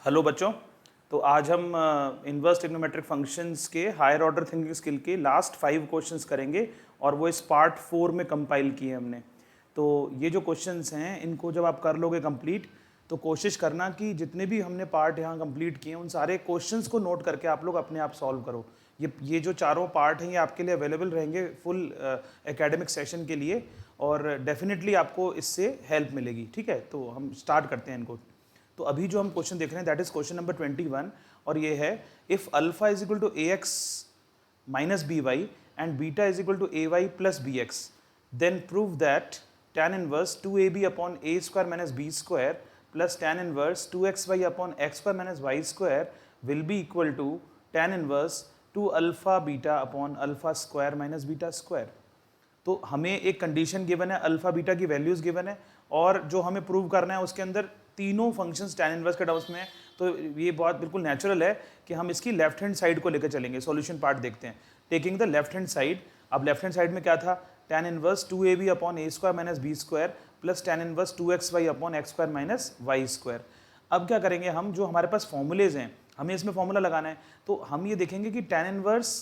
Hello बच्चों। तो आज हम इन्वर्स ट्रिग्नोमेट्रिक फंक्शंस के हायर ऑर्डर थिंकिंग स्किल के लास्ट 5 क्वेश्चंस करेंगे और वो इस पार्ट 4 में कंपाइल किए हमने। तो ये जो क्वेश्चंस हैं इनको जब आप कर लोगे कंप्लीट तो कोशिश करना कि जितने भी हमने पार्ट यहाँ कंप्लीट किए उन सारे क्वेश्चंस को नोट करके आप लोग अपने आप सॉल्व करो। ये जो चारों पार्ट हैं ये आपके लिए अवेलेबल रहेंगे फुल एकेडमिक सेशन के लिए और डेफिनेटली आपको इससे हेल्प मिलेगी। ठीक है, तो हम स्टार्ट करते हैं इनको। तो अभी जो हम क्वेश्चन देख रहे हैं दैट इज क्वेश्चन नंबर 21 और ये है if alpha is equal to a x minus b y and beta is equal to a y plus b x then prove that tan inverse 2ab upon a square minus B square plus tan inverse 2xy upon x square minus y square will be equal to tan inverse 2 alpha beta upon alpha square minus beta square. तो हमें एक condition given है, alpha beta की values given है और जो हमें prove करना है उसके अंदर तीनों फंक्शंस tan इनवर्स के टर्म्स में है। तो ये बहुत बिल्कुल नेचुरल है कि हम इसकी लेफ्ट हैंड साइड को लेकर चलेंगे। सॉल्यूशन पार्ट देखते हैं। Taking the left hand side, अब लेफ्ट हैंड साइड में क्या था, tan inverse 2ab upon a square minus B square plus tan inverse 2xy upon x square minus y square. अब क्या करेंगे हम, जो हमारे पास फॉर्मूलेज हैं हमें इसमें फॉर्मूला लगाना है। तो हम ये देखेंगे कि tan inverse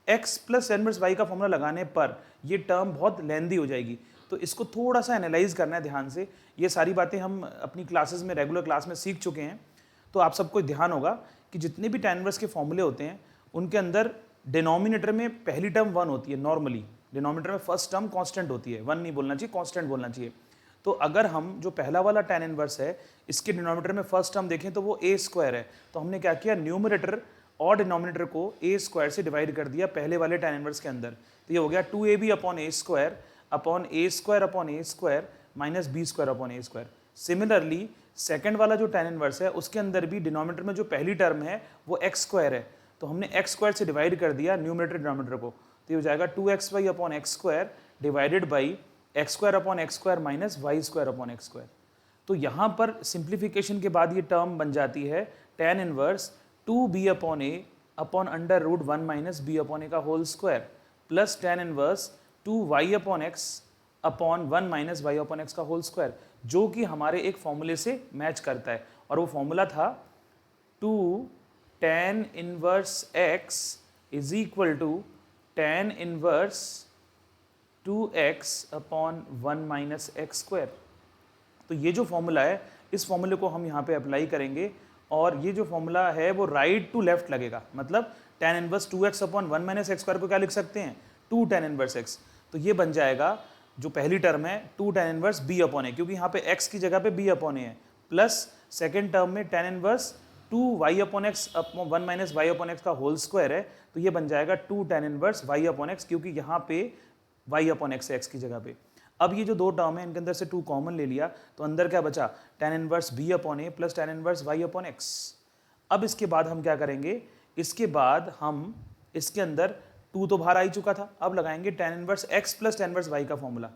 x plus tan inverse y का फॉर्मूला लगाने पर ये टर्म बहुत लेंदी हो जाएगी। तो इसको थोड़ा सा एनालाइज करना है ध्यान से। ये सारी बातें हम अपनी क्लासेस में, रेगुलर क्लास में सीख चुके हैं। तो आप सबको ध्यान होगा कि जितने भी tan इनवर्स के फॉर्मूले होते हैं उनके अंदर डिनोमिनेटर में पहली टर्म 1 होती है। नॉर्मली डिनोमिनेटर में फर्स्ट टर्म कांस्टेंट होती है, 1 नहीं बोलना चाहिए, कांस्टेंट बोलना चाहिए। तो अगर हम जो पहला वाला tan इनवर्स है इसके डिनोमिनेटर में फर्स्ट टर्म देखें तो वो a स्क्वायर है। तो हमने क्या किया, न्यूमरेटर और डिनोमिनेटर को a स्क्वायर से डिवाइड कर दिया पहले वाले tan इनवर्स के अंदर। तो ये हो गया 2ab upon a square upon a square minus B square upon a square. Similarly second वाला जो tan इनवर्स है उसके अंदर भी डिनोमिनेटर में जो पहली टर्म है वो x स्क्वायर है। तो हमने x स्क्वायर से डिवाइड कर दिया न्यूमरेटर डिनोमिनेटर को। तो ये हो जाएगा 2xy upon x square divided by x square upon x square minus y square upon x square. तो यहाँ पर सिंप्लीफिकेशन के बाद ये टर्म बन जाती है tan inverse 2b upon a upon under root 1 minus b upon a का whole square plus tan inverse 2y upon x upon 1 minus y upon x का होल स्क्वायर, जो कि हमारे एक फॉर्मूले से मैच करता है। और वो फॉर्मूला था 2 tan inverse x is equal to tan inverse 2x upon 1 minus x square. तो ये जो फॉर्मूला है इस फॉर्मूले को हम यहाँ पे अप्लाई करेंगे और ये जो फॉर्मूला है वो राइट टू लेफ्ट लगेगा। मतलब tan inverse 2x upon 1 minus x square को क्या लिख सकते हैं, 2 tan इनवर्स x। तो ये बन जाएगा जो पहली टर्म है 2 tan इनवर्स b अपॉन ए, क्योंकि यहाँ पे x की जगह पे b अपॉन ए है, प्लस सेकेंड टर्म में tan inverse 2y upon x upon 1 minus y upon x का होल स्क्वायर है। तो ये बन जाएगा 2 tan inverse y upon x, क्योंकि यहाँ पे y अपॉन एक्स है x की जगह पे। अब ये जो दो टर्म है इनके अंदर से 2 कॉमन ले लिया तो अंदर क्या बचा, tan inverse b upon a plus tan inverse y upon x. अब इसके बाद हम क्या करेंगे, इसके बाद हम इसके अंदर 2 तो बाहर आ ही चुका था, अब लगाएंगे tan inverse x plus tan inverse y का फॉर्मूला।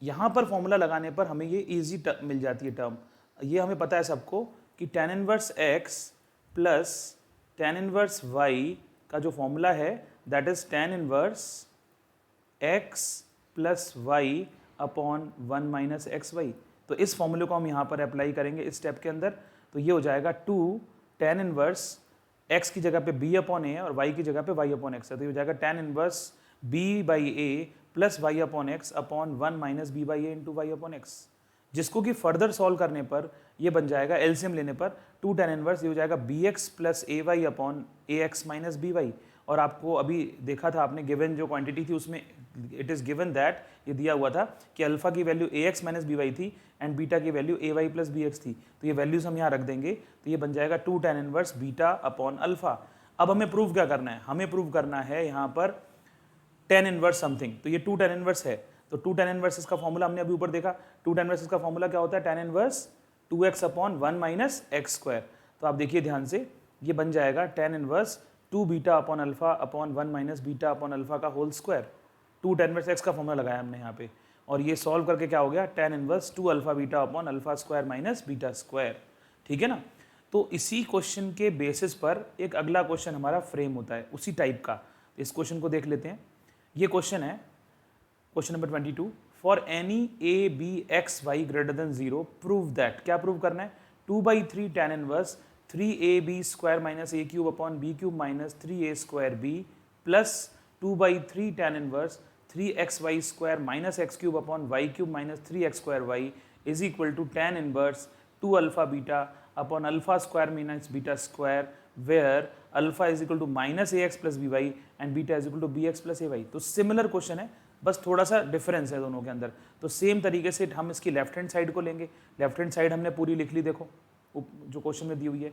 यहाँ पर फॉर्मूला लगाने पर हमें ये इजी मिल जाती है टर्म। ये हमें पता है सबको कि tan inverse x plus tan inverse y का जो फॉर्मूला है that is tan inverse x plus Y upon 1 minus x Y. तो इस फॉर्मूले को हम यहाँ पर अप्लाई करेंगे इस स्टेप के अंदर। तो ये हो जाएगा 2 tan इनवर्स x की जगह पे b अपॉन ए और y की जगह पे y अपॉन एक्स है। तो ये हो जाएगा tan inverse b by a plus y upon x upon 1 minus b by a into y upon x, जिसको कि फर्दर सॉल्व करने पर ये बन जाएगा एलसीएम लेने पर 2 tan इनवर्स ये हो जाएगा bx plus a Y upon A x minus b Y. और आपको अभी देखा था आपने गिवन जो क्वांटिटी थी उसमें इट इज़ गिवन दैट ये दिया हुआ था कि अल्फा की वैल्यू ए एक्स माइनस बी वाई थी एंड बीटा की value a y plus b x थी। तो ये वैल्यूज हम यहाँ रख देंगे। तो ये बन जाएगा 2 tan inverse beta upon alpha. अब हमें प्रूव क्या करना है, हमें प्रूव करना है यहाँ पर tan इनवर्स समथिंग। तो ये 2 tan इनवर्स है, तो 2 tan इनवर्स इसका फॉर्मूला हमने अभी ऊपर देखा। 2 tan इनवर्स का फॉर्मूला क्या होता है, tan inverse 2x upon 1 minus x square. तो आप देखिए ध्यान से, ये बन जाएगा tan inverse 2 beta upon alpha upon 1 minus beta upon alpha का whole square. 2 tan inverse x का फॉर्मूला लगाया हमने यहाँ पे और ये सॉल्व करके क्या हो गया, tan inverse 2 alpha beta upon alpha square minus beta square. ठीक है ना। तो इसी क्वेश्चन के बेसिस पर एक अगला क्वेश्चन हमारा फ्रेम होता है उसी टाइप का। इस क्वेश्चन को देख लेते हैं। ये क्वेश्चन है question number 22, for any a b x y greater than 0 prove that. क्या प्रूव करना है, 2/3 tan inverse 3ab square minus a cube upon b cube minus 3a square b plus 2/3 tan inverse 3xy square minus x cube upon y cube minus 3x square y is equal to tan inverse 2 alpha beta upon alpha square minus beta square where alpha is equal to minus a x plus b y and beta is equal to b x plus a y. तो similar question है, बस थोड़ा सा difference है दोनों के अंदर। तो सेम तरीके से हम इसकी लेफ्ट हैंड साइड को लेंगे। लेफ्ट हैंड साइड हमने पूरी लिख ली, देखो जो क्वेश्चन में दी हुई है।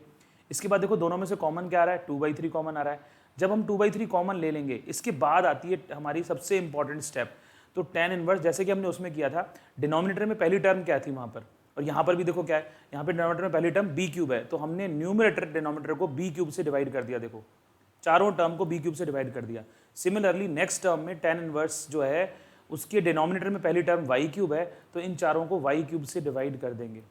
इसके बाद देखो दोनों में से कॉमन क्या आ रहा है, 2/3 कॉमन आ रहा है। जब हम 2/3 कॉमन ले लेंगे, इसके बाद आती है हमारी सबसे इंपॉर्टेंट स्टेप। तो tan इनवर्स जैसे कि हमने उसमें किया था, डिनोमिनेटर में पहली टर्म क्या थी वहाँ पर, और यहाँ पर भी देखो क्या है, यहाँ पे डिनोमिनेटर में पहली टर्म बी क्यूब है, तो हमने न्यूमरेटर डिनोमिनेटर को बी क्यूब से डिवाइड कर दिया। देखो चारों टर्म को बी क्यूब से डिवाइड कर दिया। सिमिलरली नेक्स्ट टर्म में tan इनवर्स जो है उसके डिनोमिनेटर में पहली टर्म वाई क्यूब है, तो इन चारों को वाई क्यूब से डिवाइड कर देंगे।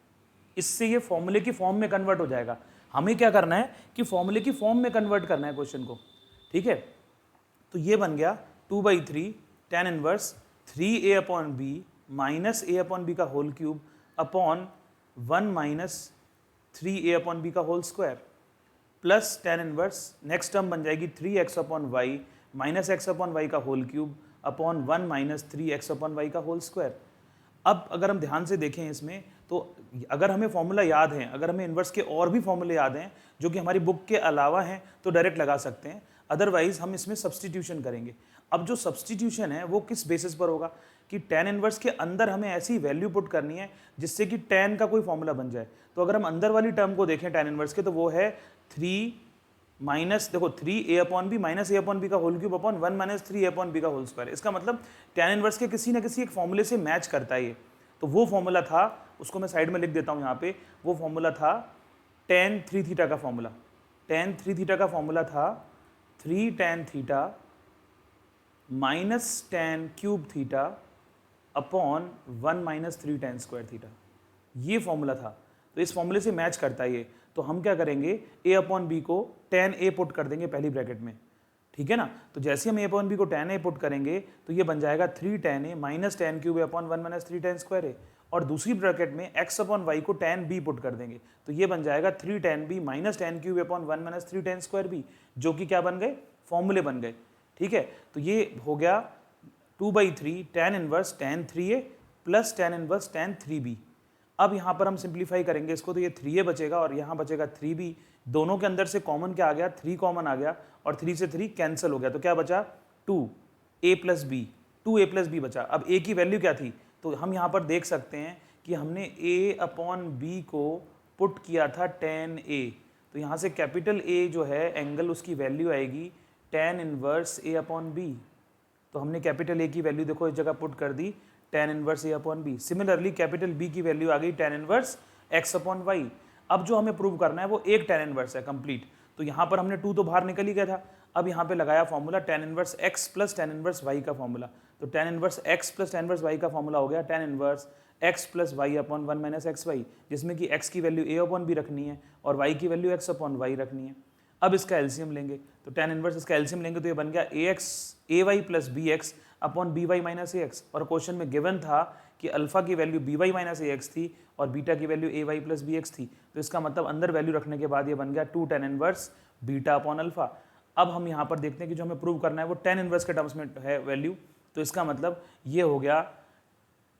इससे ये फॉर्मूले की फॉर्म में कन्वर्ट हो जाएगा। हमें क्या करना है कि फॉर्मूले की फॉर्म में कन्वर्ट करना है क्वेश्चन को, ठीक है। तो ये बन गया 2/3 tan inverse 3a upon b minus a upon b का whole cube upon 1 minus 3a upon b का whole square plus tan inverse next term बन जाएगी 3x upon y minus x upon y का whole cube upon 1 minus 3x upon y का whole square. अब अगर हम ध्यान से देखें इसमें, तो अगर हमें फॉर्मूला याद है, अगर हमें इन्वर्स के और भी फॉर्मूले याद हैं जो कि हमारी बुक के अलावा हैं, तो डायरेक्ट लगा सकते हैं, अदरवाइज हम इसमें सब्सटीट्यूशन करेंगे। अब जो सब्सटीट्यूशन है वो किस बेसिस पर होगा कि tan इनवर्स के अंदर हमें ऐसी वैल्यू पुट करनी है जिससे कि tan का कोई फॉर्मूला बन जाए। तो अगर हम अंदर वाली टर्म को देखें tan इनवर्स के, तो वो है 3 माइनस देखो 3a upon b minus a upon b का whole cube upon 1 minus 3a upon b का होल स्क्वायर। इसका मतलब tan इनवर्स के किसी ना किसी एक फॉर्मूले से मैच करता है ये। तो वो फॉर्मूला था, उसको मैं साइड में लिख देता हूँ यहाँ पे, वो फॉर्मूला था tan 3 थीटा का फॉर्मूला। tan 3 थीटा का फॉर्मूला था 3 tan theta minus tan cube theta upon 1 minus 3 tan square theta, ये फॉर्मूला था। तो इस फॉर्मूले से मैच करता है ये। तो हम क्या करेंगे, a अपॉन बी को tan a पुट कर देंगे पहली ब्रैकेट में, ठीक है ना। तो जैसे हम a अपॉन बी को tan a पुट करेंगे तो ये बन जाएगा 3 tan a minus tan cube upon 1 minus 3 tan square a, और दूसरी ब्रैकेट में x अपॉन y को tan b पुट कर देंगे, तो ये बन जाएगा 3 tan b minus tan cube upon 1 minus 3 tan square b, जो कि क्या बन गए, फॉर्मूले बन गए, ठीक है। तो ये हो गया 2/3 tan inverse tan 3a plus tan inverse tan 3b। अब यहाँ पर हम सिंप्लीफाई करेंगे इसको, तो ये 3a बचेगा और यहाँ बचेगा 3b। दोनों के अंदर से कॉमन क्या आ गया, 3 कॉमन आ गया, और 3 से 3 कैंसिल हो गया, तो क्या बचा 2a plus B, 2a plus B बचा। अब a की वैल्यू क्या थी, तो हम यहाँ पर देख सकते हैं कि हमने a अपॉन बी को पुट किया था tan a, तो यहाँ से कैपिटल A जो है एंगल, उसकी वैल्यू आएगी tan inverse a upon b. तो हमने कैपिटल A की वैल्यू देखो इस जगह पुट कर दी, tan inverse a upon b. Similarly capital B की वैल्यू आ गई tan inverse x upon y. अब जो हमें प्रूव करना है वो एक tan इनवर्स है कंप्लीट। तो यहाँ पर हमने 2 तो बाहर निकल ही गया था, अब यहाँ पे लगाया formula tan inverse x plus tan inverse y का फॉर्मूला। तो tan inverse x plus tan inverse y का फॉर्मूला हो गया tan inverse x plus Y upon 1 minus x y, जिसमें कि x की वैल्यू a अपॉन बी रखनी है और y की वैल्यू x अपॉन वाई रखनी है। अब इसका एलसीएम लेंगे, तो tan इनवर्स इसका एलसीएम लेंगे तो ये बन गया ay plus b x upon b y minus a x, और क्वेश्चन में गिवन था कि अल्फा की value b y minus a x थी और बीटा की value a y plus b x थी। तो इसका मतलब अंदर वैल्यू रखने के बाद ये बन गया 2 tan inverse beta upon alpha. अब हम यहाँ पर देखते हैं कि जो हमें प्रूव करना है वो tan इनवर्स के टर्म्स में है वैल्यू, तो इसका मतलब ये हो गया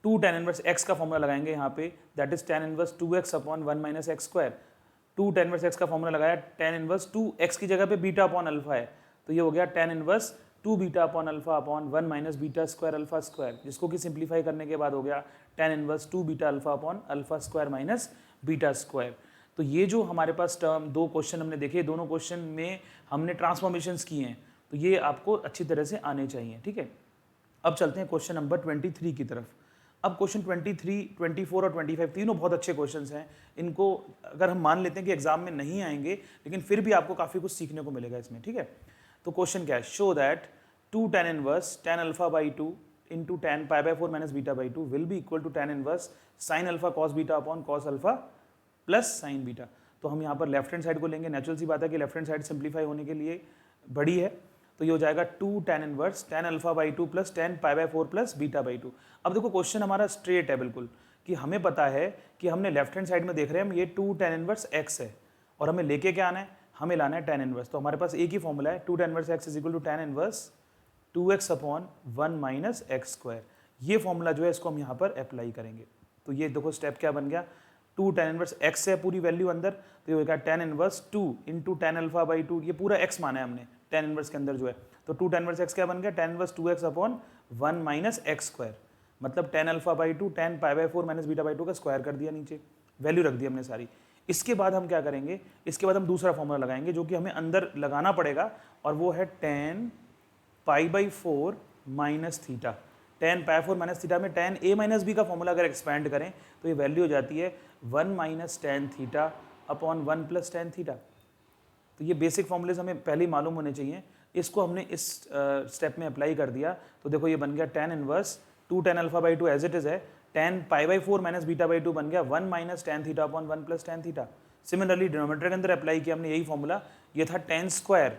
2 tan इनवर्स x का फॉर्मूला लगाएंगे यहाँ पे, that is tan inverse 2x upon 1 minus x square. 2 tan inverse x का फॉर्मूला लगाया, tan इनवर्स 2x की जगह पे बीटा अपॉन अल्फा है, तो ये हो गया tan inverse 2 beta upon alpha upon 1 minus beta square alpha square, जिसको कि सिंप्लीफाई करने के बाद हो गया tan inverse 2 beta alpha upon alpha square minus beta square. तो ये जो हमारे पास टर्म 2 क्वेश्चन हमने देखे, दोनों क्वेश्चन में हमने ट्रांसफॉर्मेशंस किए हैं, तो ये आपको अच्छी तरह से आने चाहिए, ठीक है। अब चलते हैं क्वेश्चन नंबर 23 की तरफ। अब क्वेश्चन 23, 24 और 25 तीनों बहुत अच्छे क्वेश्चंस हैं। इनको अगर हम मान लेते हैं कि एग्जाम में नहीं आएंगे, लेकिन फिर भी आपको काफ़ी कुछ सीखने को मिलेगा इसमें, ठीक है। तो क्वेश्चन क्या है, show that 2 tan inverse tan अल्फा by 2 into tan pi by 4 minus beta by 2 will be equal to tan inverse sine alpha cos beta upon cos alpha plus sine beta. तो हम यहाँ पर लेफ्ट हैंड साइड को लेंगे, natural सी बात है कि लेफ्ट हैंड साइड सिंप्लीफाई होने के लिए बड़ी है, तो ये हो जाएगा 2 tan इनवर्स tan अल्फा by 2 plus tan pi by 4 plus beta by 2। अब देखो क्वेश्चन हमारा स्ट्रेट है बिल्कुल, कि हमें पता है कि हमने लेफ्ट हैंड साइड में देख रहे हैं हम ये 2 tan इनवर्स x है, और हमें लेके क्या आना है, हमें लाना है टेन इनवर्स। तो हमारे पास एक ही फॉर्मूला है, 2 tan inverse x is equal to tan inverse 2x upon 1 minus x square. ये फॉर्मूला जो है इसको हम यहाँ पर अप्लाई करेंगे। तो ये देखो स्टेप क्या बन गया, 2 tan इनवर्स x है पूरी वैल्यू अंदर, तो ये होगा ten inverse 2 into ten alpha by 2, ये पूरा x माना है हमने टेन इनवर्स के अंदर जो है। तो 2 tan इनवर्स x क्या बन गया, tan inverse 2x upon 1 minus x square, मतलब tan alpha by 2 tan pi by 4 minus beta by 2 का स्क्वायर कर दिया, नीचे वैल्यू रख दी हमने सारी। इसके बाद हम क्या करेंगे, इसके बाद हम दूसरा फॉर्मूला लगाएंगे जो कि हमें अंदर लगाना पड़ेगा, और वो है tan pi by 4 minus theta. Ten pi 4 minus theta में टेन ए माइनस बी का फॉर्मूला अगर एक्सपैंड करें तो ये वैल्यू हो जाती है 1 minus tan theta upon 1 plus tan theta. तो ये बेसिक फॉर्मूलेज हमें पहले ही मालूम होने चाहिए, इसको हमने इस स्टेप में अप्लाई कर दिया। तो देखो ये बन गया tan inverse 2 tan alpha by 2 as it is है, tan pi by 4 minus beta by 2 बन गया 1 minus tan theta upon 1 plus tan theta. Similarly denominator के अंदर अप्लाई किया हमने यही फॉर्मूला, ये था tan square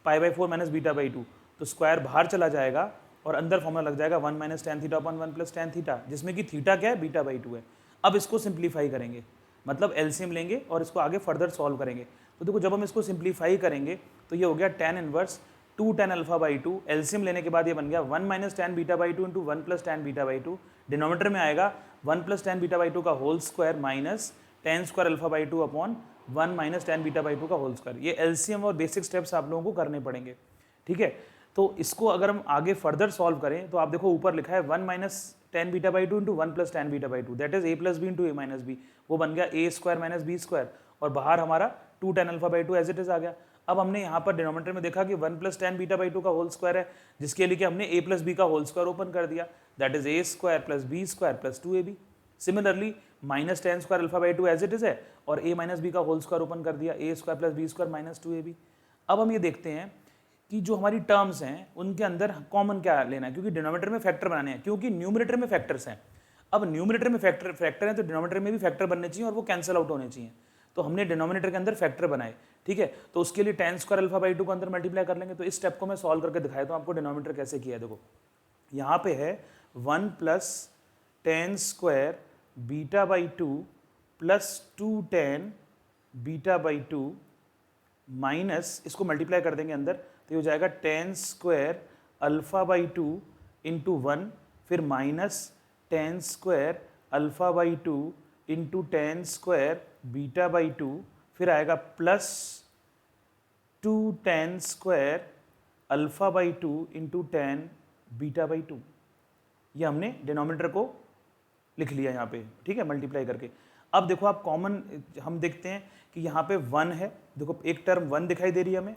pi by 4 minus beta by 2, तो स्क्वायर बाहर चला जाएगा और अंदर फॉर्मूला लग जाएगा 1 minus tan theta upon 1 plus tan theta, जिसमें कि थीटा क्या है, बीटा बाई 2 है। अब इसको सिंप्लीफाई करेंगे, मतलब एलसीएम लेंगे और इसको आगे फर्दर सॉल्व करेंगे। तो देखो जब हम इसको सिंप्लीफाई करेंगे तो ये हो गया tan inverse 2 tan alpha by 2, LCM लेने के बाद ये बन गया 1 minus tan beta by 2 into 1 plus tan beta by 2, denominator में आएगा 1 प्लस टेन बीटा बाई 2 का whole square minus tan square alpha by 2 upon 1 minus tan beta by 2 का होल स्क्वायर। ये एलसीएम और बेसिक स्टेप्स आप लोगों को करने पड़ेंगे, ठीक है। तो इसको अगर हम आगे फर्दर सॉल्व करें तो आप देखो ऊपर लिखा है 1 minus tan beta by 2 into 1 plus tan beta by 2, that is a plus b into a minus b, वो बन गया a square minus B square, और बाहर हमारा 2 tan alpha by 2 as it is आ गया। अब हमने यहाँ पर डिनोमिनेटर में देखा कि 1 प्लस टेन बीटा बाई 2 का होल स्क्वायर है, जिसके लिए कि हमने a प्लस बी का होल स्क्वायर ओपन कर दिया, that is a square plus B square plus 2ab। Similarly minus tan square alpha by 2 as it is है, और a माइनस बी का होल स्क्वायर ओपन कर दिया, a square plus B square minus 2ab। अब हम ये देखते हैं कि जो हमारी टर्म्स हैं उनके अंदर कॉमन क्या लेना है, क्योंकि डिनोमिनेटर में फैक्टर बनाने हैं, क्योंकि न्यूमरेटर में फैक्टर्स हैं। अब न्यूमरेटर में फैक्टर हैं तो डिनोमिनेटर में भी फैक्टर बनने चाहिए और वो कैंसिल आउट होने चाहिए। तो हमने डिनोमिनेटर के अंदर फैक्टर बनाए, ठीक है। तो उसके लिए टेन स्क्वायर अल्फा बाई 2 को अंदर मल्टीप्लाई कर लेंगे। तो इस स्टेप को मैं सॉल्व करके दिखाया तो आपको डिनोमिनेटर कैसे किया है। देखो यहाँ पे है 1 plus ten square beta by 2 plus 2 ten beta by 2 minus, इसको मल्टीप्लाई कर देंगे अंदर तो ये हो जाएगा ten square alpha by 2 into 1, फिर minus tan square alpha by 2 into ten square beta by 2, फिर आएगा plus 2 ten square alpha by 2 into ten beta by 2। ये हमने डिनोमिनेटर को लिख लिया यहाँ पे, ठीक है, मल्टीप्लाई करके। अब देखो आप कॉमन हम देखते हैं कि यहाँ पे 1 है, देखो एक टर्म 1 दिखाई दे रही है हमें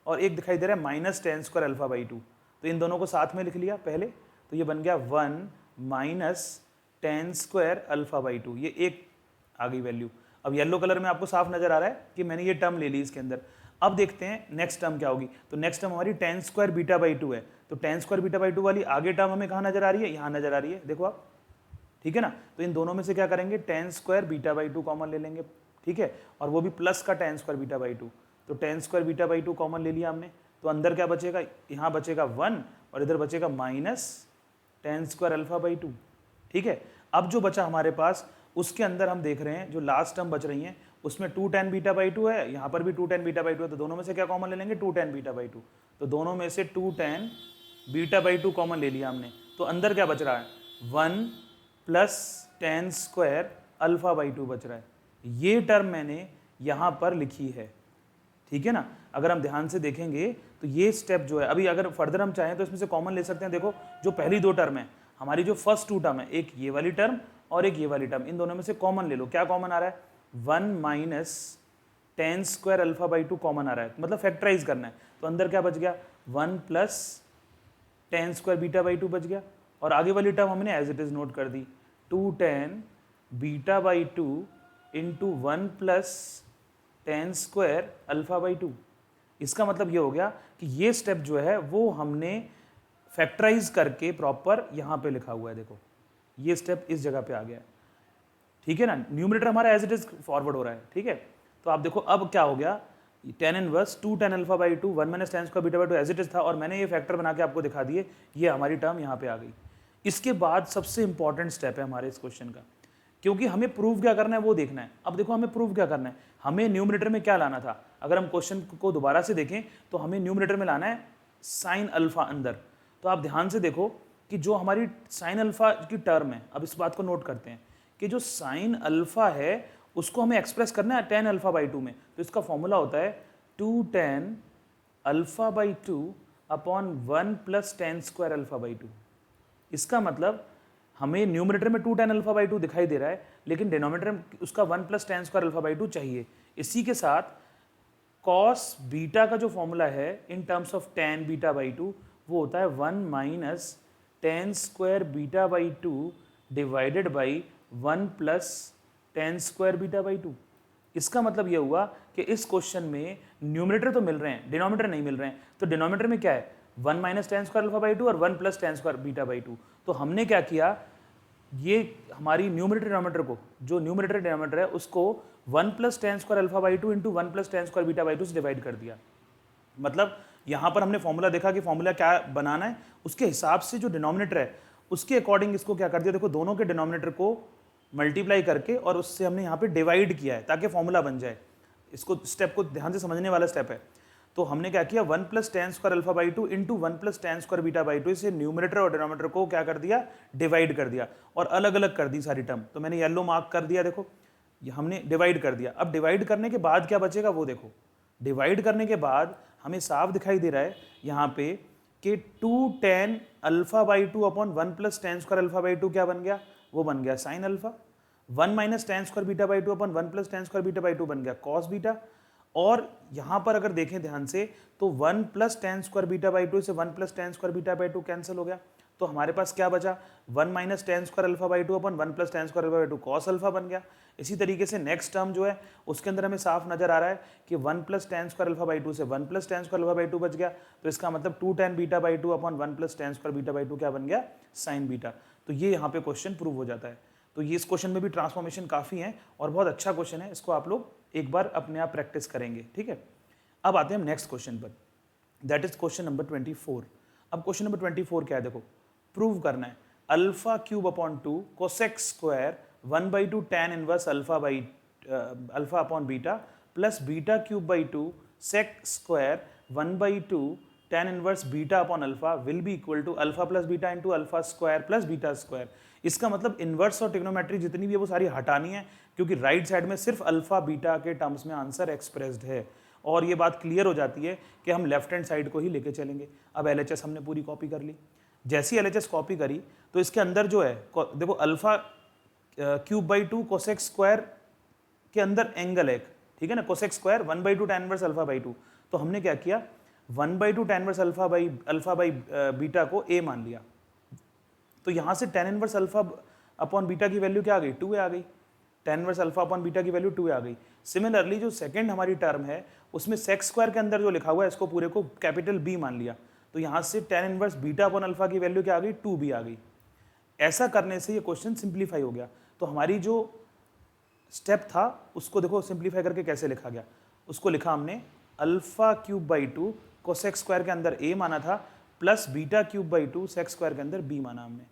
और एक दिखाई दे रहा है minus tan square alpha by 2, तो इन दोनों को साथ में लिख लिया पहले, तो ये बन गया 1 minus tan square alpha by 2, ये एक आ गई वैल्यू। अब येलो कलर में आपको साफ नजर आ रहा है कि मैंने ये टर्म ले ली इसके अंदर। अब देखते हैं नेक्स्ट टर्म क्या होगी। तो नेक्स्ट टर्म हमारी टेन स्क्वायर बीटा बाई 2 है, तो टेन स्क्वायर बीटा बाई 2 वाली आगे टर्म हमें कहाँ नजर आ रही है, यहाँ नजर आ रही है, देखो आप, ठीक है ना। तो इन दोनों में से क्या करेंगे, ten square beta by 2 common ले लेंगे, ठीक है, और वो भी प्लस का टेन स्क्वायर बीटा बाई 2। तो ten square beta by 2 common ले लिया हमने, तो अंदर क्या बचेगा, यहाँ बचेगा 1 और इधर बचेगा minus tan square alpha by 2, ठीक है। अब जो बचा हमारे पास उसके अंदर हम देख रहे हैं जो लास्ट टर्म बच रही हैं उसमें 2 टेन बीटा बाई 2 है, यहाँ पर भी 2 टेन बीटा बाई 2 है, तो दोनों में से क्या कॉमन ले लेंगे, 2 टेन बीटा बाई 2। तो दोनों में से 2 टेन बीटा बाई 2 कॉमन ले लिया हमने, तो अंदर क्या बच रहा है, 1 plus ten square alpha by 2 बच रहा है। ये टर्म मैंने यहाँ पर लिखी है, ठीक है ना। अगर हम ध्यान से देखेंगे तो ये स्टेप जो है, अभी अगर फर्दर हम चाहें तो इसमें से कॉमन ले सकते हैं। देखो जो पहली दो टर्म है हमारी, जो फर्स्ट 2 टर्म है, एक ये वाली टर्म और एक ये वाली टर्म, इन दोनों में से कॉमन ले लो। क्या कॉमन आ रहा है, 1 minus tan square alpha by 2 common आ रहा है, मतलब फैक्टराइज करना है। तो अंदर क्या बच गया, 1 plus ten square beta by 2 बच गया, और आगे वाली टर्म हमने एज इट इज नोट कर दी, 2 ten beta by 2 into 1 plus ten square alpha by 2। इसका मतलब ये हो गया कि ये स्टेप जो है वो हमने फैक्टराइज करके प्रॉपर यहाँ पे लिखा हुआ है। देखो ये स्टेप इस जगह पे आ गया है, ठीक है ना। न्यूमरेटर हमारा एज इट इज फॉरवर्ड हो रहा है, ठीक है। तो आप देखो अब क्या हो गया, tan inverse 2 tan alpha by 2 1 minus tan square beta by 2 as it is था, और मैंने ये फैक्टर बना के आपको दिखा दिए, ये हमारी टर्म यहाँ पे आ गई। इसके बाद सबसे इंपॉर्टेंट स्टेप है हमारे इस क्वेश्चन का क्योंकि हमें प्रूव क्या करना है वो देखना है। अब देखो हमें प्रूव क्या करना है, हमें न्यूमरेटर में क्या लाना था। अगर हम क्वेश्चन को दोबारा से देखें तो हमें न्यूमरेटर में लाना है साइन अल्फा अंदर। तो आप ध्यान से देखो कि जो हमारी साइन अल्फा की टर्म है, अब इस बात को नोट करते हैं कि जो साइन अल्फा है उसको हमें एक्सप्रेस करना है tan अल्फा बाई 2 में। तो इसका फॉर्मूला होता है 2 tan अल्फा by 2 upon 1 plus tan square alpha by 2। इसका मतलब हमें न्यूमरेटर में 2 tan अल्फा बाई 2 दिखाई दे रहा है, लेकिन डिनोमिनेटर में उसका 1 plus tan square alpha by 2 चाहिए। इसी के साथ कॉस बीटा का जो फॉर्मूला है in terms of tan beta by 2 वो होता है 1 minus tan square beta by 2 divided by 1 plus tan square beta by 2। इसका मतलब यह हुआ कि इस क्वेश्चन में न्यूमरेटर तो मिल रहे हैं, डिनोमिनेटर नहीं मिल रहे हैं। तो डिनोमिनेटर में क्या है 1 minus tan square alpha by 2 और 1 plus tan square beta by 2। तो हमने क्या किया, ये हमारी न्यूमरेटर डिनोमिनेटर को, जो न्यूमरेटर डिनोमिनेटर है उसको 1 plus tan square alpha by 2 into 1 plus tan square beta by 2 से डिवाइड कर दिया। मतलब यहाँ पर हमने फॉर्मूला देखा कि फॉर्मूला क्या बनाना है, उसके हिसाब से जो डिनोमिनेटर है उसके अकॉर्डिंग इसको क्या कर दिया। देखो दोनों के डिनोमिनेटर को मल्टीप्लाई करके और उससे हमने यहाँ पे डिवाइड किया है ताकि फॉर्मूला बन जाए। इसको स्टेप को ध्यान से समझने वाला स्टेप है। तो हमने क्या किया 1 plus tan square alpha by 2 into 1 plus tan square beta by 2 से न्यूमरेटर और डिनोमिनेटर को क्या कर दिया, डिवाइड कर दिया और अलग अलग कर दी सारी टर्म। तो मैंने येलो मार्क कर दिया, देखो ये हमने डिवाइड कर दिया। अब डिवाइड करने के बाद क्या बचेगा वो देखो। डिवाइड करने के बाद हमें साफ दिखाई दे रहा है यहाँ पे कि 2 tan अल्फा by 2 upon 1 plus tan square alpha by 2 क्या बन गया, वो बन गया sine alpha. 1 minus tan square beta by 2 upon 1 plus tan square beta by 2 बन गया कॉस बीटा। और यहाँ पर अगर देखें ध्यान से तो 1 plus tan square beta by 2 से 1 plus tan square beta by 2 cancel हो गया। तो हमारे पास क्या बचा 1 minus tan square alpha by 2 upon 1 plus tan square alpha by 2 cos alpha बन गया। इसी तरीके से नेक्स्ट टर्म जो है उसके अंदर हमें साफ नजर आ रहा है कि 1 plus tan square alpha by 2 से 1 plus tan square alpha by 2 बच गया। तो इसका मतलब 2 tan beta by 2 upon 1 plus tan square beta by 2 क्या बन गया, साइन बीटा। तो ये यहाँ पे क्वेश्चन प्रूव हो जाता है। तो ये इस क्वेश्चन में भी ट्रांसफॉर्मेशन काफ़ी है और बहुत अच्छा क्वेश्चन है, इसको आप लोग एक बार अपने आप प्रैक्टिस करेंगे, ठीक है। अब आते हैं हम नेक्स्ट क्वेश्चन पर, दैट इज क्वेश्चन नंबर 24। अब क्वेश्चन नंबर 24 क्या है, देखो प्रूव करना है alpha cube upon 2 cosec square 1/2 tan inverse alpha upon beta plus beta cube by 2 sec square 1/2 tan inverse beta upon alpha will be equal to alpha plus beta into alpha square plus beta square. इसका मतलब inverse और trigonometry जितनी भी है वो सारी हटानी है, क्योंकि राइट साइड में सिर्फ अल्फा बीटा के टर्म्स में आंसर एक्सप्रेस्ड है। और ये बात क्लियर हो जाती है कि हम लेफ्ट हैंड साइड को ही लेके चलेंगे। अब LHS हमने पूरी कॉपी कर ली। जैसी LHS कॉपी करी तो इसके अंदर जो है देखो alpha cube by 2 cosec square के अंदर एंगल है, ठीक है ना, cosec square 1/2 tan inverse alpha by 2। तो हमने क्या किया 1/2 tan inverse alpha by beta को a मान लिया। तो यहाँ से tan inverse alpha upon beta की वैल्यू क्या आ गई, 2a आ गई। tan inverse alpha upon beta की वैल्यू 2a आ गई। सिमिलरली जो सेकंड हमारी टर्म है उसमें सेक स्क्वायर के अंदर जो लिखा हुआ है इसको पूरे को कैपिटल B मान लिया। तो यहाँ से tan inverse beta upon alpha की वैल्यू क्या आ गई, 2b आ गई। ऐसा करने से ये क्वेश्चन सिंप्लीफाई हो गया। तो हमारी जो स्टेप था उसको देखो सिंप्लीफाई करके कैसे लिखा गया, उसको लिखा हमने अल्फा क्यूब बाई 2 को सेक स्क्वायर के अंदर a माना था plus beta cube by 2 sec square के अंदर b माना हमने।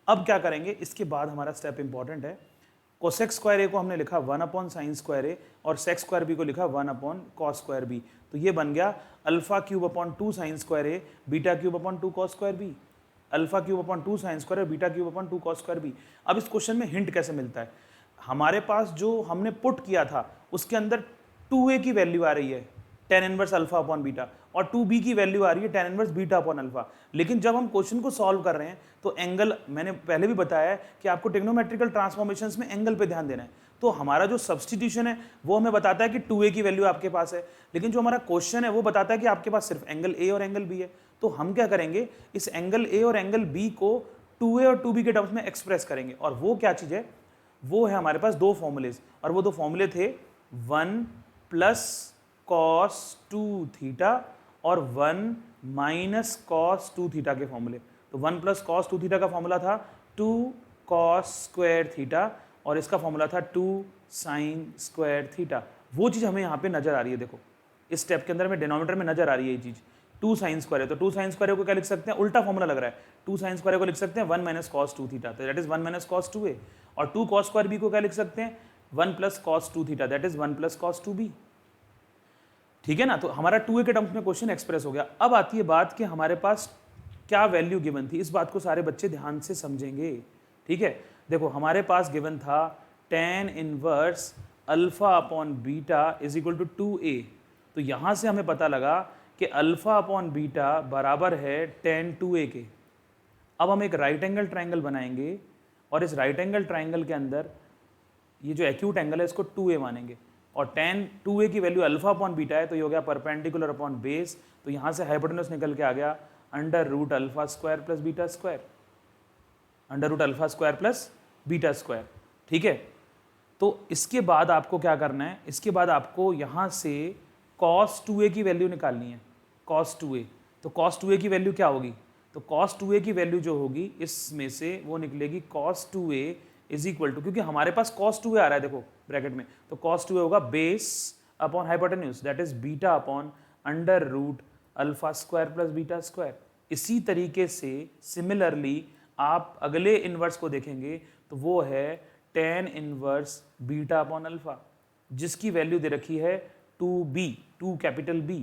अब क्या करेंगे, इसके बाद हमारा स्टेप इंपॉर्टेंट है। कोसेक स्क्वायर a को हमने लिखा 1 अपॉन साइन स्क्वायर a और सेक स्क्वायर b को लिखा 1 अपॉन कॉस स्क्वायर b। तो ये बन गया alpha cube upon 2 sine square a beta cube upon 2 cos square b। Alpha cube upon 2 sine square beta cube upon 2 cos square b। अब इस question में hint कैसे मिलता है, हमारे पास जो हमने पुट किया था उसके अंदर 2a की वैल्यू आ रही है tan inverse alpha upon beta और 2b की वैल्यू आ रही है tan inverse beta upon alpha. लेकिन जब हम क्वेश्चन को सॉल्व कर रहे हैं तो एंगल, मैंने पहले भी बताया है कि आपको ट्रिग्नोमेट्रिकल ट्रांसफॉर्मेशंस में एंगल पे ध्यान देना है। तो हमारा जो सब्सटीट्यूशन है वो हमें बताता है कि 2a की वैल्यू आपके पास है, लेकिन जो हमारा क्वेश्चन है वो बताता है कि आपके पास सिर्फ एंगल a और एंगल b है। तो हम क्या करेंगे, इस एंगल a और एंगल b को 2a और 2b के टर्म्स में एक्सप्रेस करेंगे। और वो क्या चीज़ है, वो है हमारे पास दो फॉर्मूलेज, और वो दो फॉर्मूले थे 1 प्लस कॉस 2 थीटा और 1 माइनस कॉस 2 थीटा के फॉर्मूले। तो 1 प्लस कॉस 2 थीटा का फॉर्मूला था 2 कॉस स्क्वायर थीटा और इसका फॉर्मूला था 2 साइन स्क्वायर थीटा। वो चीज़ हमें यहाँ पे नजर आ रही है, देखो इस स्टेप के अंदर में डिनोमिनेटर में नजर आ रही है ये चीज़ टू साइन स्क्वायर है तो टू साइन स्क्वायर को क्या लिख सकते हैं, उल्टा फॉर्मूला लग रहा है, टू साइन स्क्वायर को लिख सकते हैं 1 माइनस कॉस 2 थीटा, तो that is 1 minus cos 2a, और 2 कॉस स्क्वायर b को क्या लिख सकते हैं 1 plus cos 2 theta, that is 1 plus cos 2b। ठीक है ना, तो हमारा 2a के टर्म्स में क्वेश्चन एक्सप्रेस हो गया। अब आती है बात कि हमारे पास क्या वैल्यू गिवन थी, इस बात को सारे बच्चे ध्यान से समझेंगे। ठीक है, देखो हमारे पास गिवन था tan inverse alpha upon beta is equal to 2a, तो यहाँ से हमें पता लगा कि अल्फा अपॉन बीटा बराबर है tan 2a के। अब हम एक राइट एंगल ट्राइंगल बनाएंगे और इस राइट एंगल ट्राइंगल के अंदर ये जो एक्यूट एंगल है इसको 2a मानेंगे, और tan 2a की वैल्यू अल्फा अपॉन बीटा है तो ये हो गया परपेंडिकुलर अपॉन बेस, तो यहाँ से हाइपोटेन्यूज निकल के आ गया under root alpha square plus beta square, under root alpha square plus beta square. ठीक है, तो इसके बाद आपको क्या करना है, इसके बाद आपको यहाँ से cos 2a की वैल्यू निकालनी है, cos 2a, तो cos 2a की वैल्यू क्या होगी, तो cos 2a की वैल्यू जो होगी इसमें से वो निकलेगी cos 2a is equal to, क्योंकि हमारे पास cos 2a आ रहा है देखो ब्रैकेट में, तो cos 2a होगा base upon hypotenuse that is beta upon under root alpha square plus beta square. इसी तरीके से सिमिलरली आप अगले इनवर्स को देखेंगे तो वो है tan inverse beta upon alpha, जिसकी वैल्यू दे रखी है 2b, 2 कैपिटल B,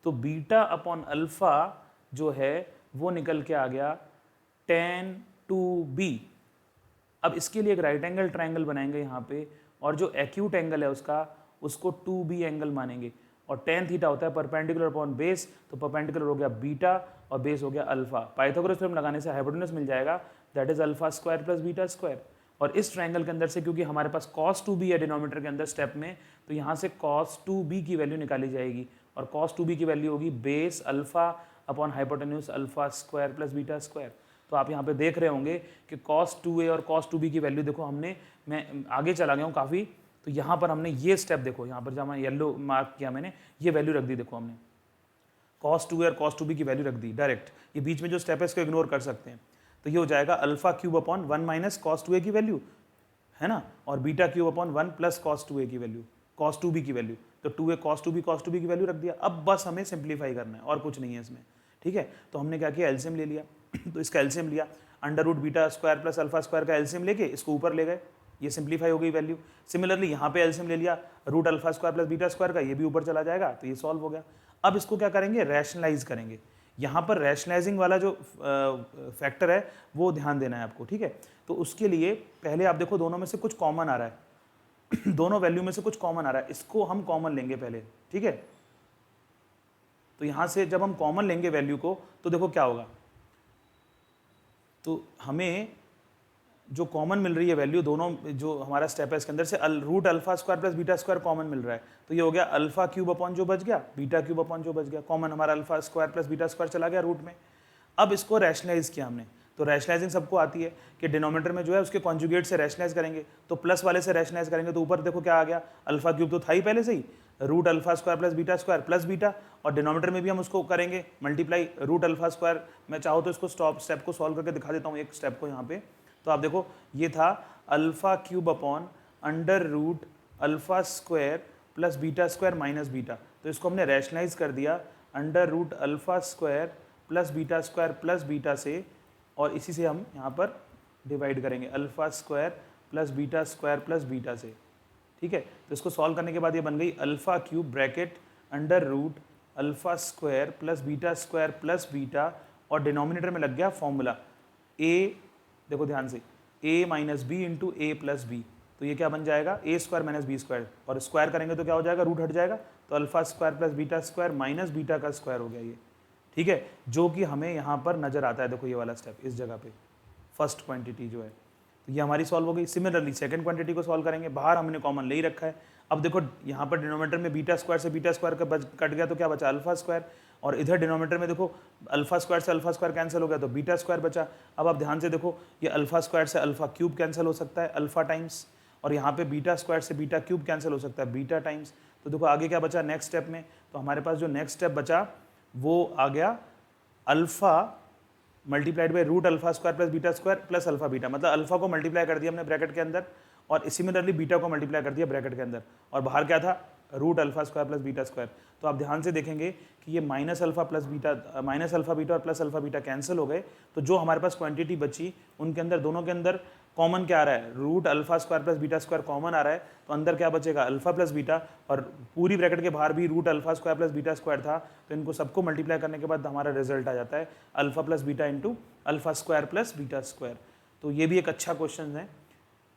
तो बीटा अपॉन अल्फा जो है वो निकल के आ गया tan 2b। अब इसके लिए एक राइट एंगल ट्राइंगल बनाएंगे यहाँ पे, और जो एक्यूट एंगल है उसको 2b एंगल मानेंगे, और tan थीटा होता है परपेंडिकुलर अपॉन बेस, तो परपेंडिकुलर हो गया बीटा और बेस हो गया अल्फा, पाइथागोरस थ्योरम लगाने से हाइपोटेन्यूज मिल जाएगा that is alpha square plus beta square. और इस ट्रायंगल के अंदर से क्योंकि हमारे पास cos 2b है डिनोमिनेटर के अंदर स्टेप में, तो यहाँ से cos 2b की वैल्यू निकाली जाएगी, और cos 2b की वैल्यू होगी base alpha upon hypotenuse alpha square plus beta square. तो आप यहाँ पे देख रहे होंगे कि cos 2a और cos 2b की वैल्यू देखो, मैं आगे चला गया हूँ काफ़ी, तो यहाँ पर हमने ये स्टेप देखो, यहाँ पर जहाँ येलो मार्क किया मैंने, ये वैल्यू रख दी देखो, हमने cos 2a और cos 2b की वैल्यू रख दी डायरेक्ट, ये बीच में जो स्टेप है इसको इग्नोर कर सकते हैं, तो ये हो जाएगा alpha cube upon 1 minus cos 2a की वैल्यू है ना, और beta cube upon 1 plus cos 2a की वैल्यू, cos 2b की वैल्यू, तो 2a cos 2b की वैल्यू रख दिया। अब बस हमें सिंप्लीफाई करना है और कुछ नहीं है इसमें। ठीक है, तो हमने क्या किया, एलसीएम ले लिया तो इसका एलसीएम लिया, under root beta square plus alpha square का एलसीएम लेके इसको ऊपर ले गए, ये सिंप्लीफाई हो गई वैल्यू। सिमिलरली यहाँ पे एलसीएम ले लिया root alpha square plus beta square का, ये भी ऊपर चला जाएगा, तो ये सॉल्व हो गया। अब इसको क्या करेंगे, रैशनलाइज करेंगे। यहाँ पर रैशनलाइजिंग वाला जो फैक्टर है वो ध्यान देना है आपको। ठीक है, तो उसके लिए पहले आप देखो दोनों में से कुछ कॉमन आ रहा है दोनों वैल्यू में से कुछ कॉमन आ रहा है, इसको हम कॉमन लेंगे पहले। ठीक है, तो यहाँ से जब हम कॉमन लेंगे वैल्यू को तो देखो क्या होगा, तो हमें जो कॉमन मिल रही है वैल्यू, दोनों जो हमारा स्टेप है इसके अंदर से root alpha square plus beta square common मिल रहा है, तो ये हो गया अल्फा क्यूब अपॉन जो बच गया, बीटा क्यूब अपॉन जो बच गया, कॉमन हमारा alpha square plus beta square चला गया रूट में। अब इसको रैशनलाइज किया हमने, तो रैशनलाइजिंग सबको आती है कि डिनोमिनेटर में जो है उसके कॉन्जुगेट से रैशनलाइज करेंगे, तो प्लस वाले से रैशनलाइज करेंगे, तो ऊपर देखो क्या आ गया, अल्फा क्यूब तो था ही पहले से ही, root alpha square plus beta, और डिनोमिनेटर में भी हम उसको करेंगे मल्टीप्लाई रूट अल्फा स्क्वायर। मैं चाहूँ तो इसको स्टेप को सॉल्व करके दिखा देता हूँ, एक स्टेप को यहाँ पे। तो आप देखो ये था alpha cube upon under root alpha square plus beta square minus beta, तो इसको हमने रैशनलाइज कर दिया under root alpha square plus beta से, और इसी से हम यहाँ पर डिवाइड करेंगे अल्फा स्क्वायर प्लस बीटा से। ठीक है, तो इसको सॉल्व करने के बाद ये बन गई alpha cube bracket under root alpha square plus beta, और डिनोमिनेटर में लग गया फॉर्मूला ए, देखो ध्यान से, a minus B into A plus B, तो ये क्या बन जाएगा A square minus B square, और स्क्वायर करेंगे तो क्या हो जाएगा, रूट हट जाएगा, तो alpha square plus beta square minus beta का स्क्वायर हो गया ये। ठीक है, जो कि हमें यहाँ पर नजर आता है, देखो ये वाला स्टेप इस जगह पे, फर्स्ट क्वांटिटी जो है, तो ये हमारी सॉल्व हो गई। सिमिलरली सेकंड क्वांटिटी को सॉल्व करेंगे, बाहर हमने कॉमन ले ही रखा है। अब देखो यहाँ पर डिनोमिनेटर में बीटा स्क्वायर से बीटा स्क्वायर का कट गया, तो क्या बचा अल्फा स्क्वायर, और इधर डिनोमिनेटर में देखो अल्फा स्क्वायर से अल्फा स्क्वायर कैंसिल हो गया, तो बीटा स्क्वायर बचा। अब आप ध्यान से देखो, ये अल्फा स्क्वायर से अल्फा क्यूब कैंसिल हो सकता है अल्फा टाइम्स, और यहाँ पे बीटा स्क्वायर से बीटा क्यूब कैंसिल हो सकता है बीटा टाइम्स। तो देखो आगे क्या बचा नेक्स्ट स्टेप में, तो हमारे पास जो नेक्स्ट स्टेप बचा वो आ गया alpha multiplied by root alpha square plus beta square plus alpha beta, मतलब अल्फा को मल्टीप्लाई कर दिया हमने ब्रैकेट के अंदर, और सिमिलरली बीटा को मल्टीप्लाई कर दिया ब्रैकेट के अंदर, और बाहर क्या था root alpha square plus beta square. तो आप ध्यान से देखेंगे कि ये माइनस अल्फा बीटा और प्लस अल्फा बीटा कैंसिल हो गए। तो जो हमारे पास क्वांटिटी बची उनके अंदर, दोनों के अंदर कॉमन क्या आ रहा है, root alpha square plus beta square common आ रहा है। तो अंदर क्या बचेगा, अल्फा प्लस बीटा, और पूरी ब्रैकेट के बाहर भी root alpha square plus beta square था। तो इनको सबको मल्टीप्लाई करने के बाद हमारा रिजल्ट आ जाता है alpha plus beta into alpha square plus beta square. तो ये भी एक अच्छा क्वेश्चन है,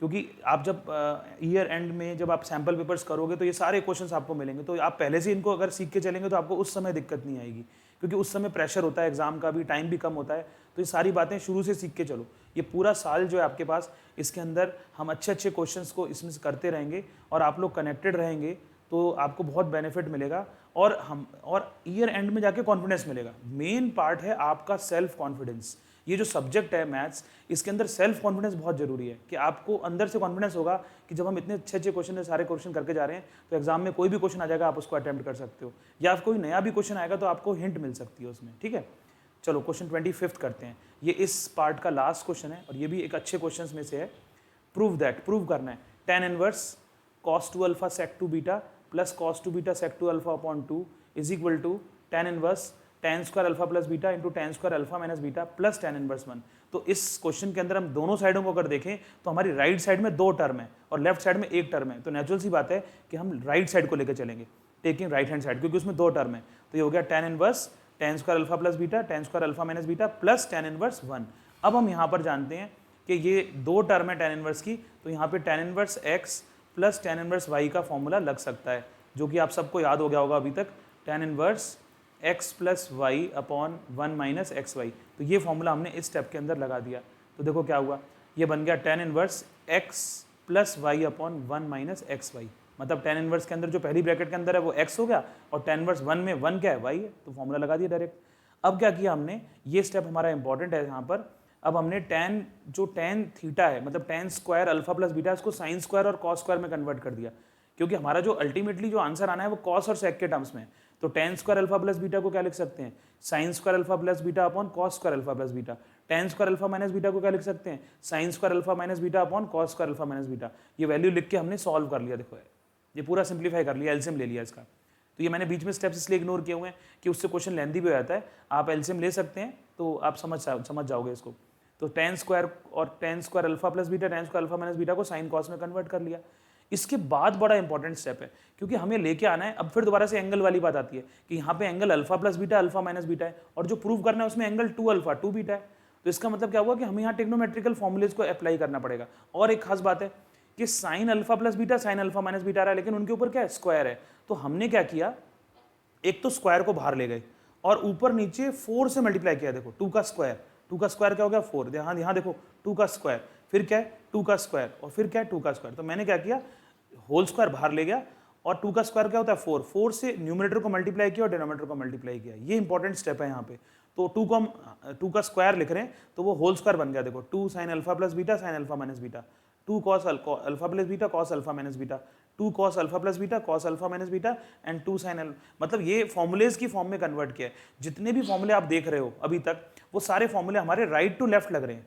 क्योंकि आप जब ईयर एंड में जब आप सैम्पल पेपर्स करोगे तो ये सारे क्वेश्चंस आपको मिलेंगे। तो आप पहले से इनको अगर सीख के चलेंगे तो आपको उस समय दिक्कत नहीं आएगी, क्योंकि उस समय प्रेशर होता है एग्जाम का भी, टाइम भी कम होता है। तो ये सारी बातें शुरू से सीख के चलो। ये पूरा साल जो है आपके पास, इसके अंदर हम अच्छे अच्छे क्वेश्चंस को इसमें से करते रहेंगे और आप लोग कनेक्टेड रहेंगे तो आपको बहुत बेनिफिट मिलेगा और ईयर एंड में जाके कॉन्फिडेंस मिलेगा। मेन पार्ट है आपका सेल्फ कॉन्फिडेंस। ये जो सब्जेक्ट है मैथ्स, इसके अंदर सेल्फ कॉन्फिडेंस बहुत जरूरी है कि आपको अंदर से कॉन्फिडेंस होगा कि जब हम इतने अच्छे अच्छे क्वेश्चन सारे क्वेश्चन करके जा रहे हैं तो एग्जाम में कोई भी क्वेश्चन आ जाएगा, आप उसको अटेम्प्ट कर सकते हो, या कोई नया भी क्वेश्चन आएगा तो आपको हिंट मिल सकती है उसमें। ठीक है, चलो क्वेश्चन 25 करते हैं। ये इस पार्ट का लास्ट क्वेश्चन है और ये भी एक अच्छे क्वेश्चन में से है। प्रूव करना है tan inverse cos 2 alpha sec 2 beta plus cos 2 beta sec 2 alpha upon 2 is equal to tan inverse tan square alpha plus beta into tan square alpha minus beta plus tan inverse 1। तो इस question के अंदर हम दोनों साइडों को अगर देखें तो हमारी राइट साइड में 2 टर्म है और लेफ्ट साइड में 1 टर्म है। तो नेचुरल सी बात है कि हम राइट साइड को लेकर चलेंगे, टेकिंग राइट हैंड साइड, क्योंकि उसमें 2 टर्म है। तो ये हो गया tan inverse tan square alpha plus beta tan square alpha minus beta plus tan inverse 1। अब हम यहाँ पर जानते हैं कि ये 2 टर्म है tan इनवर्स की, तो यहाँ पे tan inverse x plus tan inverse y का फॉर्मूला लग सकता है, जो कि आप सबको याद हो गया होगा अभी तक, tan inverse x plus Y upon 1 minus x Y. तो ये फॉर्मूला हमने इस स्टेप के अंदर लगा दिया। तो देखो क्या हुआ, ये बन गया tan inverse x plus Y upon 1 minus x Y. मतलब tan इनवर्स के अंदर जो पहली ब्रैकेट के अंदर है वो x हो गया और tan इनवर्स 1 में 1 क्या है, y है। तो फॉर्मूला लगा दिया डायरेक्ट। अब क्या किया हमने, ये स्टेप हमारा इंपॉर्टेंट है यहाँ पर। अब हमने tan थीटा है, मतलब tan square alpha plus beta, इसको साइन स्क्वायर और कॉस स्क्वायर में कन्वर्ट कर दिया, क्योंकि हमारा जो अल्टीमेटली जो आंसर आना है वो कॉस और सेक के टर्म्स में। तो tan square alpha plus beta को क्या लिख सकते हैं, sine square alpha plus beta upon cos square alpha plus beta. tan square alpha minus beta को क्या लिख सकते हैं, sine square alpha minus beta upon cos square alpha minus beta. ये वैल्यू लिख के हमने सॉल्व कर लिया। देखो ये पूरा सिंप्लीफाई कर लिया, एलसीएम ले लिया इसका। तो ये मैंने बीच में स्टेप्स इसलिए इग्नोर किए हुए हैं कि उससे क्वेश्चन लेंदी भी हो जाता है। आप एलसीएम ले सकते हैं तो आप समझ जाओगे इसको। तो tan स्क्वायर और tan square alpha plus beta tan square alpha minus beta को साइन कॉस में कन्वर्ट कर लिया। इसके बाद बड़ा इंपॉर्टेंट स्टेप है, क्योंकि हमें लेके आना है। अब फिर दोबारा से एंगल वाली बात आती है कि यहाँ पे angle alpha plus beta alpha minus beta है और जो प्रूव करना है उसमें एंगल 2 अल्फा 2 बीटा है। तो इसका मतलब क्या हुआ कि हमें यहाँ टेक्नोमेट्रिकल फॉर्मुलेज को अप्लाई करना पड़ेगा। और एक खास बात है कि sine alpha plus beta sine alpha minus beta आ रहा है, लेकिन उनके ऊपर क्या है, स्क्वायर है। तो हमने क्या किया, एक तो स्क्वायर को बाहर ले गए और ऊपर नीचे 4 से मल्टीप्लाई किया। देखो 2 का स्क्वायर क्या हो गया 4, यहाँ देखो 2 का स्क्वायर, फिर क्या है 2 का स्क्वायर और फिर क्या है 2 का स्क्वायर। तो मैंने क्या किया, होल स्क्वायर बाहर ले गया और 2 का स्क्वायर क्या होता है 4, 4 से न्यूमरेटर को मल्टीप्लाई किया और डिनोमिनेटर को मल्टीप्लाई किया। ये इंपॉर्टेंट स्टेप है यहाँ पे। तो 2 को हम 2 का स्क्वायर लिख रहे हैं तो वो होल स्क्वायर बन गया। देखो 2 sign alpha plus beta sine alpha minus beta, 2 cos alpha plus beta cos alpha minus beta, 2 cos alpha plus beta cos alpha minus beta and 2 sine alpha. मतलब ये फॉर्मुलेज की फॉर्म में convert किया है। जितने भी फॉर्मुले आप देख रहे हो अभी तक वो सारे फॉर्मुले हमारे राइट टू लेफ्ट लग रहे हैं,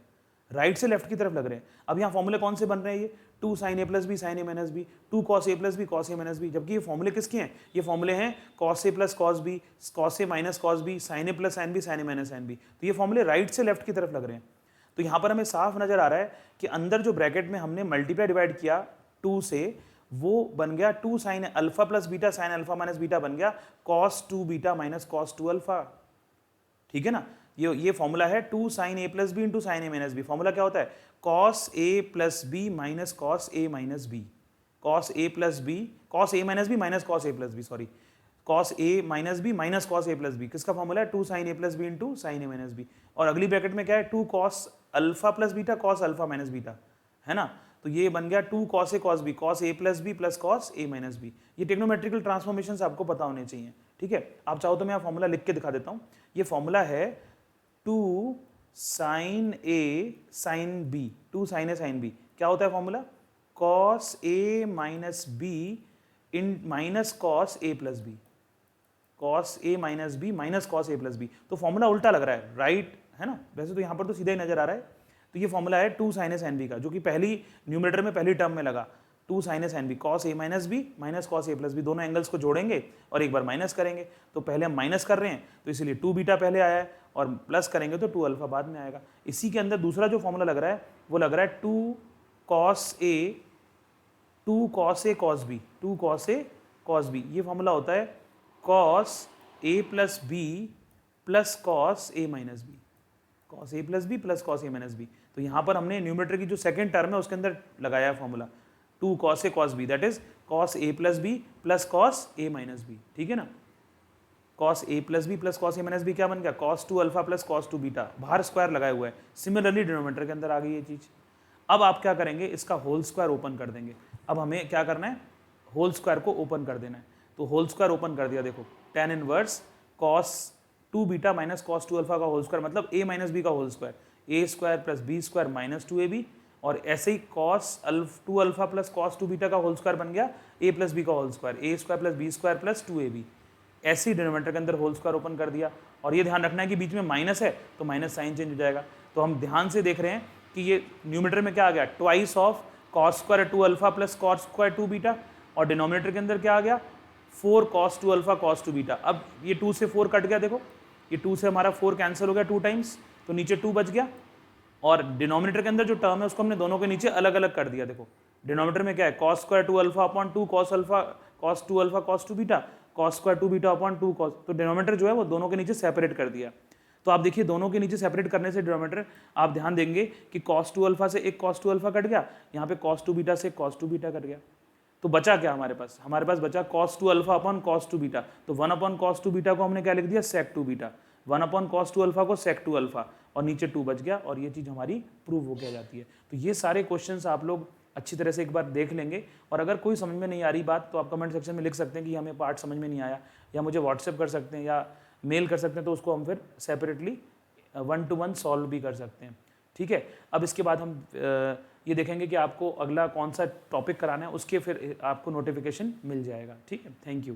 राइट से लेफ्ट की तरफ लग रहे हैं। अब यहाँ फॉर्मुले कौन से बन रहे हैं, ये 2 sine A plus B sign A minus B, 2 cos A plus B cos A minus B. जबकि ये फॉर्मुले किसके हैं, ये फॉर्मुले हैं cos A plus cos B, cos A minus cos B, sign A plus sine B, sign A minus sine B. तो ये फॉर्मुले right से left की तरफ लग रहे हैं। तो यहाँ पर हमें साफ नजर आ रहा है कि अंदर जो ब्रैकेट में हमने मल्टीप्लाई डिवाइड किया 2 से, वो बन गया 2 sign alpha plus beta sine alpha minus beta बन गया cos 2 beta minus cos 2 alpha. ठीक है ना, ये फॉर्मूला है 2 साइन ए प्लस बी इंटू साइन ए माइनस बी। फॉर्मूला क्या होता है, cos A plus B minus cos A minus B, cos A plus B cos A minus B minus cos A plus B, sorry cos A minus B minus cos A plus B. किसका formula है, 2 sine ए plus b into sine ए minus B. और अगली bracket में क्या है, 2 cos alpha plus beta cos alpha minus beta, है ना। तो ये बन गया 2 cos A cos B cos A plus B plus cos A minus B. ये टेक्नोमेट्रिकल ट्रांसफॉर्मेशन आपको पता होने चाहिए। ठीक है, आप चाहो तो मैं यहाँ फॉर्मूला लिख के दिखा देता हूँ। ये फॉर्मूला है 2 sine A sine B, 2 sine A sine B. क्या होता है formula, cos A minus B इन minus cos A plus B, cos A minus B minus cos A plus B. तो फॉर्मूला उल्टा लग रहा है, राइट है ना। वैसे तो यहाँ पर तो सीधा ही नजर आ रहा है। तो ये फॉर्मूला है 2 साइन ए साइन बी का, जो कि पहली न्यूमरेटर में पहली टर्म में लगा। 2 sin A sin B cos A minus B minus cos A plus B, दोनों एंगल्स को जोड़ेंगे और एक बार माइनस करेंगे। तो पहले हम माइनस कर रहे हैं तो इसलिए 2 बीटा पहले आया है और प्लस करेंगे तो 2 अल्फा बाद में आएगा। इसी के अंदर दूसरा जो फॉर्मूला लग रहा है वो लग रहा है 2 cos A cos A cos B। ये फॉर्मूला होता है cos A plus B plus cos A minus B, cos A plus B plus cos A minus B. तो यहाँ पर हमने न्यूमरेटर की जो सेकंड टर्म है उसके अंदर लगाया है formula 2 cos A cos B, that is cos A plus B plus cos A minus B. ठीक है ना, cos A plus B plus cos A minus B क्या बन गया, cos 2 alpha plus cos 2 beta, बाहर स्क्वायर लगाया हुआ है। सिमिलरली डिनोमिनेटर के अंदर आ गई ये चीज। अब आप क्या करेंगे, इसका होल स्क्वायर ओपन कर देंगे। अब हमें क्या करना है, होल स्क्वायर को ओपन कर देना है। तो होल स्क्वायर ओपन कर दिया, देखो tan inverse cos 2 beta minus cos 2 alpha का होल स्क्वायर मतलब A माइनस बी का whole square, A square plus B square minus 2AB, और ऐसे ही cos 2 alpha plus cos 2 beta का होल स्क्वायर बन गया A प्लस बी का whole square, A square plus B square plus 2AB। ऐसे ही denominator के अंदर होल स्क्वायर ओपन कर दिया। और ये ध्यान रखना है कि बीच में माइनस है तो माइनस साइन चेंज हो जाएगा। तो हम ध्यान से देख रहे हैं कि ये न्यूमरेटर में क्या आ गया, twice of cos square 2 alpha plus cos square 2 beta, और डिनोमिनेटर के अंदर क्या आ गया 4 cos 2 अल्फा cos 2 बीटा। अब ये 2 से 4 कट गया, देखो ये 2 से हमारा 4 कैंसिल हो गया 2 टाइम्स, तो नीचे 2 बच गया। और डिनोमिनेटर के अंदर जो टर्म है उसको हमने दोनों के नीचे अलग अलग कर दिया। देखो डिनोमिनेटर में क्या है, cos square 2 alpha upon 2 cos alpha cos 2 alpha cos 2 beta, cos square 2 beta upon 2 cos, तो डिनोमिनेटर जो है वो दोनों के नीचे सेपरेट कर दिया। तो आप देखिए दोनों के नीचे सेपरेट करने से डिनोमिनेटर आप ध्यान देंगे कि cos 2 अल्फा से एक cos 2 अल्फा कट गया, यहाँ पे cos 2 बीटा से cos 2 बीटा कट गया। तो बचा क्या हमारे पास, हमारे पास बचा cos 2 alpha upon cos 2 beta. तो 1 अपॉन cos 2 बीटा को हमने क्या लिख दिया, sec 2 beta, 1 upon cos 2 alpha को sec 2 अल्फा, और नीचे 2 बच गया, और ये चीज़ हमारी प्रूव हो के जाती है। तो ये सारे क्वेश्चंस आप लोग अच्छी तरह से एक बार देख लेंगे, और अगर कोई समझ में नहीं आ रही बात तो आप कमेंट सेक्शन में लिख सकते हैं कि हमें पार्ट समझ में नहीं आया, या मुझे व्हाट्सएप कर सकते हैं या मेल कर सकते हैं, तो उसको हम फिर सेपरेटली 1-to-1 सॉल्व भी कर सकते हैं। ठीक है, अब इसके बाद हम ये देखेंगे कि आपको अगला कौन सा टॉपिक कराना है, उसके फिर आपको नोटिफिकेशन मिल जाएगा। ठीक है, थैंक यू।